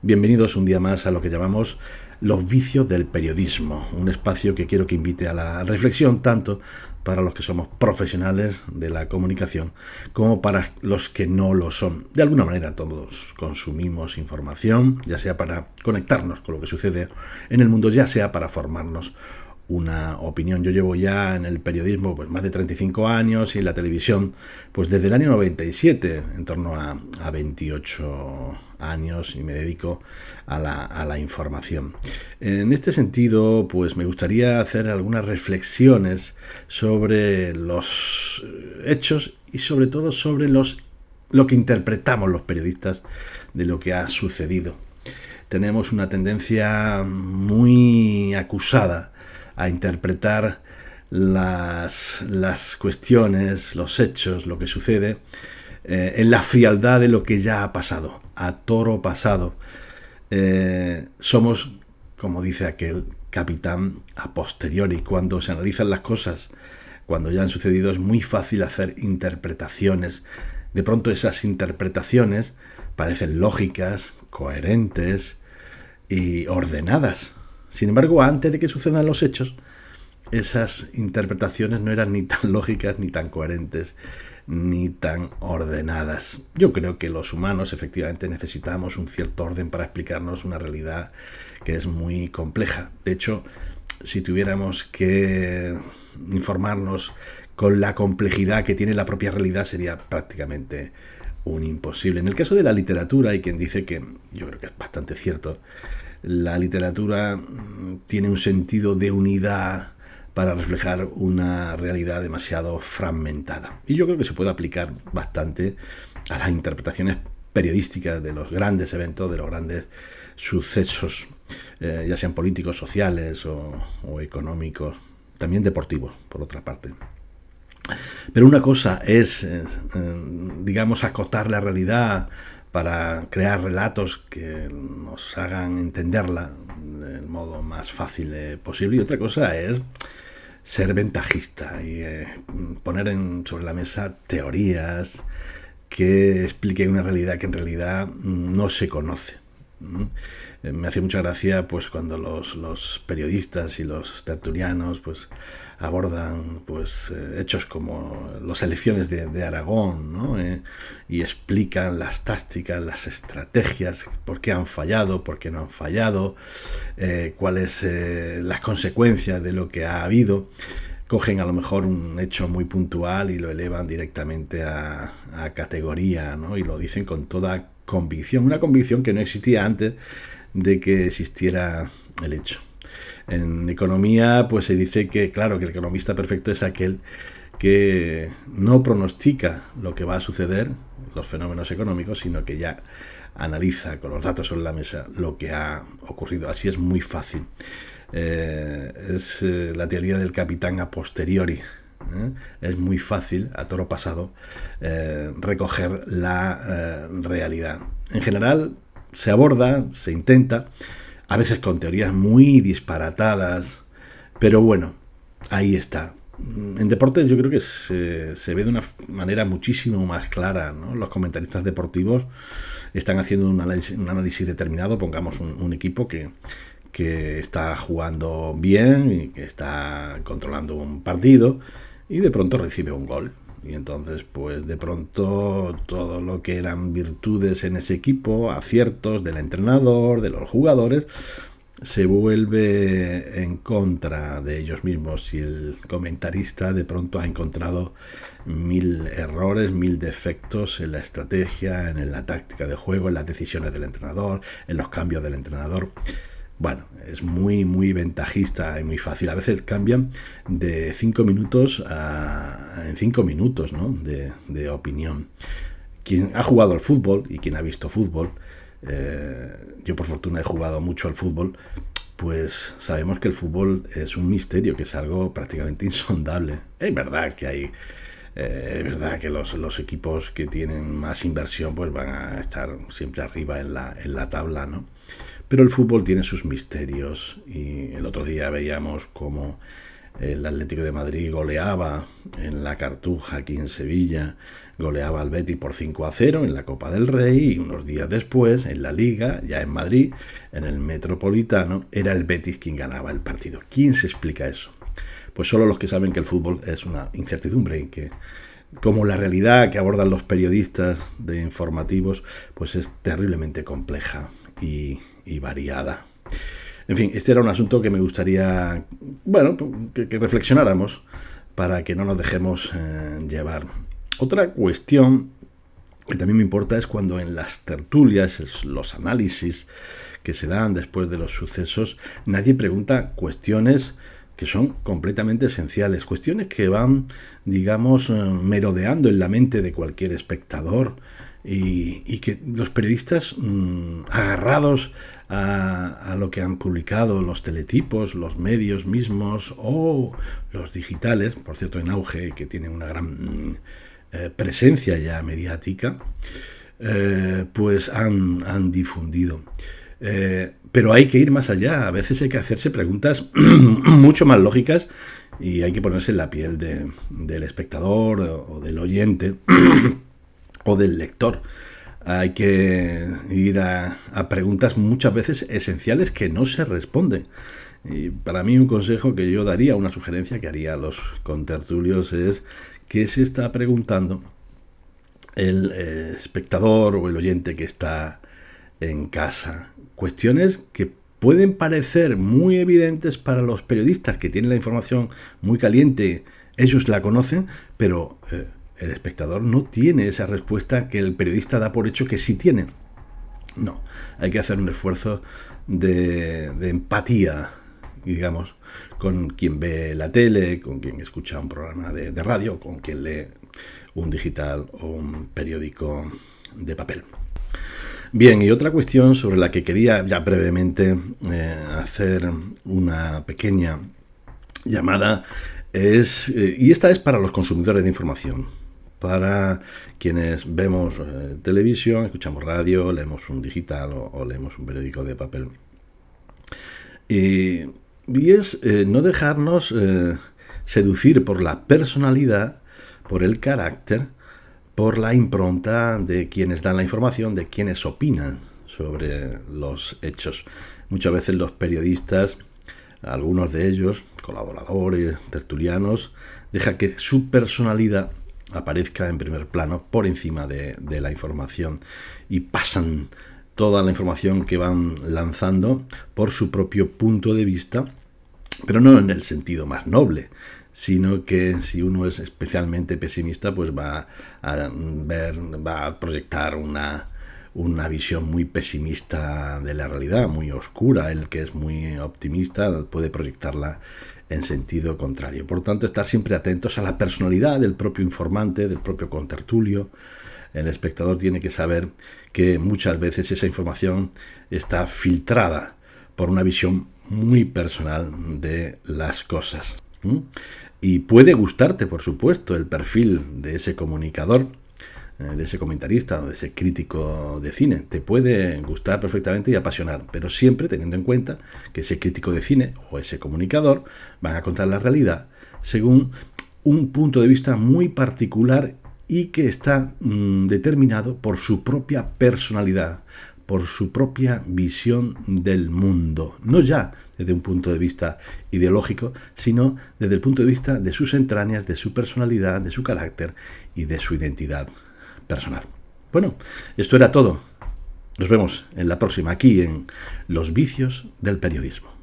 Bienvenidos un día más a lo que llamamos los vicios del periodismo, un espacio que quiero que invite a la reflexión tanto para los que somos profesionales de la comunicación como para los que no lo son. De alguna manera todos consumimos información, ya sea para conectarnos con lo que sucede en el mundo, ya sea para formarnos una opinión. Yo llevo ya en el periodismo pues más de 35 años y en la televisión pues desde el año 97, en torno a 28 años, y me dedico a la información. En este sentido, pues me gustaría hacer algunas reflexiones sobre los hechos y sobre todo sobre lo que interpretamos los periodistas de lo que ha sucedido. Tenemos una tendencia muy acusada a interpretar las cuestiones, los hechos, lo que sucede, en la frialdad de lo que ya ha pasado, a toro pasado. Somos, como dice aquel capitán, a posteriori. Cuando se analizan las cosas, cuando ya han sucedido, es muy fácil hacer interpretaciones. De pronto esas interpretaciones parecen lógicas, coherentes y ordenadas. Sin embargo, antes de que sucedan los hechos, esas interpretaciones no eran ni tan lógicas, ni tan coherentes, ni tan ordenadas. Yo creo que los humanos efectivamente necesitamos un cierto orden para explicarnos una realidad que es muy compleja. De hecho, si tuviéramos que informarnos con la complejidad que tiene la propia realidad, sería prácticamente un imposible. En el caso de la literatura, hay quien dice que, yo creo que es bastante cierto, la literatura tiene un sentido de unidad para reflejar una realidad demasiado fragmentada. Y yo creo que se puede aplicar bastante a las interpretaciones periodísticas de los grandes eventos, de los grandes sucesos, ya sean políticos, sociales o económicos, también deportivos, por otra parte. Pero una cosa es, digamos, acotar la realidad para crear relatos que nos hagan entenderla del modo más fácil posible. Y otra cosa es ser ventajista y poner sobre la mesa teorías que expliquen una realidad que en realidad no se conoce. Me hace mucha gracia pues cuando los periodistas y los tertulianos pues abordan pues hechos como las elecciones de Aragón, ¿no? Y explican las tácticas, las estrategias, por qué han fallado, por qué no han fallado, cuáles las consecuencias de lo que ha habido. Cogen a lo mejor un hecho muy puntual y lo elevan directamente a categoría, ¿no? Y lo dicen con toda convicción, una convicción que no existía antes de que existiera el hecho. En economía pues se dice que, claro, que el economista perfecto es aquel que no pronostica lo que va a suceder, los fenómenos económicos, sino que ya analiza con los datos sobre la mesa lo que ha ocurrido. Así es muy fácil. Es la teoría del capitán a posteriori. Es muy fácil, a toro pasado, recoger la realidad. En general se aborda, se intenta, a veces con teorías muy disparatadas, pero bueno, ahí está. En deportes yo creo que se ve de una manera muchísimo más clara, ¿no? Los comentaristas deportivos están haciendo un análisis determinado, pongamos un equipo que está jugando bien y que está controlando un partido y de pronto recibe un gol. Y entonces, pues de pronto todo lo que eran virtudes en ese equipo, aciertos del entrenador, de los jugadores, se vuelve en contra de ellos mismos y el comentarista de pronto ha encontrado 1000 errores, 1000 defectos en la estrategia, en la táctica de juego, en las decisiones del entrenador, en los cambios del entrenador. Bueno, es muy, muy ventajista y muy fácil. A veces cambian de 5 minutos en 5 minutos, ¿no? de opinión. Quien ha jugado al fútbol y quien ha visto fútbol, yo por fortuna he jugado mucho al fútbol, pues sabemos que el fútbol es un misterio, que es algo prácticamente insondable. Es verdad que hay... es verdad que los equipos que tienen más inversión pues van a estar siempre arriba en la tabla, ¿no? Pero el fútbol tiene sus misterios y el otro día veíamos cómo el Atlético de Madrid goleaba en la Cartuja, aquí en Sevilla, goleaba al Betis por 5-0 en la Copa del Rey, y unos días después, en la Liga, ya en Madrid, en el Metropolitano, era el Betis quien ganaba el partido. ¿Quién se explica eso? Pues solo los que saben que el fútbol es una incertidumbre y que, como la realidad que abordan los periodistas de informativos, pues es terriblemente compleja y variada. En fin, este era un asunto que me gustaría, que reflexionáramos para que no nos dejemos llevar. Otra cuestión que también me importa es cuando en las tertulias, los análisis que se dan después de los sucesos, nadie pregunta cuestiones que son completamente esenciales, cuestiones que van, digamos, merodeando en la mente de cualquier espectador, y que los periodistas, agarrados a lo que han publicado los teletipos, los medios mismos o los digitales, por cierto en auge, que tienen una gran presencia ya mediática, pues han difundido. Pero hay que ir más allá. A veces hay que hacerse preguntas mucho más lógicas y hay que ponerse en la piel del espectador o del oyente o del lector. Hay que ir a preguntas muchas veces esenciales que no se responden. Y para mí un consejo que yo daría, una sugerencia que haría a los contertulios es: ¿qué se está preguntando el espectador o el oyente que está en casa? Cuestiones que pueden parecer muy evidentes para los periodistas que tienen la información muy caliente, ellos la conocen, pero el espectador no tiene esa respuesta que el periodista da por hecho que sí tiene. No, hay que hacer un esfuerzo de empatía, digamos, con quien ve la tele, con quien escucha un programa de radio, con quien lee un digital o un periódico de papel. Bien, y otra cuestión sobre la que quería ya brevemente hacer una pequeña llamada es, y esta es para los consumidores de información, para quienes vemos televisión, escuchamos radio, leemos un digital o leemos un periódico de papel. Y es no dejarnos seducir por la personalidad, por el carácter, por la impronta de quienes dan la información, de quienes opinan sobre los hechos. Muchas veces los periodistas, algunos de ellos, colaboradores, tertulianos, dejan que su personalidad aparezca en primer plano por encima de la información y pasan toda la información que van lanzando por su propio punto de vista, pero no en el sentido más noble, sino que si uno es especialmente pesimista, pues va a proyectar una visión muy pesimista de la realidad, muy oscura. El que es muy optimista puede proyectarla en sentido contrario. Por tanto, estar siempre atentos a la personalidad del propio informante, del propio contertulio. El espectador tiene que saber que muchas veces esa información está filtrada por una visión muy personal de las cosas. Y puede gustarte, por supuesto, el perfil de ese comunicador, de ese comentarista o de ese crítico de cine. Te puede gustar perfectamente y apasionar, pero siempre teniendo en cuenta que ese crítico de cine o ese comunicador van a contar la realidad según un punto de vista muy particular y que está determinado por su propia personalidad, por su propia visión del mundo, no ya desde un punto de vista ideológico, sino desde el punto de vista de sus entrañas, de su personalidad, de su carácter y de su identidad personal. Bueno, esto era todo. Nos vemos en la próxima, aquí en Los vicios del periodismo.